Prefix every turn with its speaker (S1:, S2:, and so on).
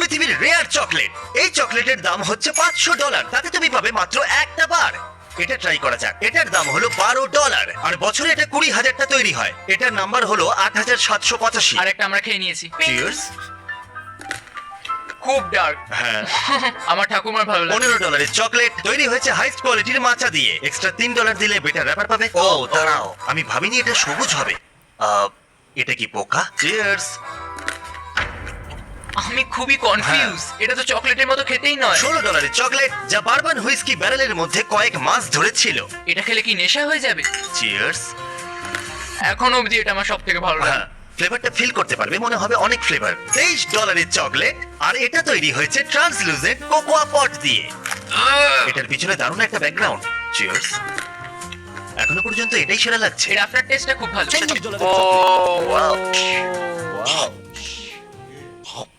S1: পৃথিবীর rare chocolate. এই চকলেটের দাম হচ্ছে $500, তাতে তুমি পাবে মাত্র একটা বার। এটা ট্রাই করা যাক। এটার দাম হলো $12 আর বছরে এটা 20,000টা তৈরি হয়। এটার নাম্বার হলো 8,785।
S2: আর একটা আমরা খেয়ে নিয়েছি।
S1: চিয়ার্স।
S2: খুব ডার্ক।
S1: হ্যাঁ,
S2: আমার ঠাকুমার ভালো লাগে।
S1: $15 চকলেট তৈরি হয়েছে হাইস্ট কোয়ালিটির মাচা দিয়ে। এক্সট্রা $3 দিলে বেটার র্যাপার পাবে। ও দাঁড়াও, আমি ভাবিনি এটা সবুজ হবে। এটা কি পোকা? চিয়ার্স।
S2: আমি খুবই কনফিউজ। এটা তো চকলেটের মতো খেতেই নয়।
S1: $16 চকলেট যা বারবান হুইস্কি ব্যারেলের মধ্যে কয়েক মাস ধরে ছিল।
S2: এটা খেলে কি নেশা হয়ে যাবে?
S1: চিয়ার্স।
S2: এখন অবধি এটা আমার সব থেকে ভালো লাগে।
S1: হ্যাঁ, ফ্লেভারটা ফিল করতে পারবে, মনে হবে অনেক ফ্লেভার। $23 চকলেট আর এটা তৈরি হয়েছে ট্রান্সলুসেন্ট কোকোয়া পট দিয়ে। এটার পিছনে দারুণ একটা ব্যাকগ্রাউন্ড। চিয়ার্স। এখনো পর্যন্ত এটাই সেরা লাগছে।
S2: এর আফটার টেস্টটা খুব ভালো।
S3: $10
S2: ও
S1: ওয়াও।
S3: Wow.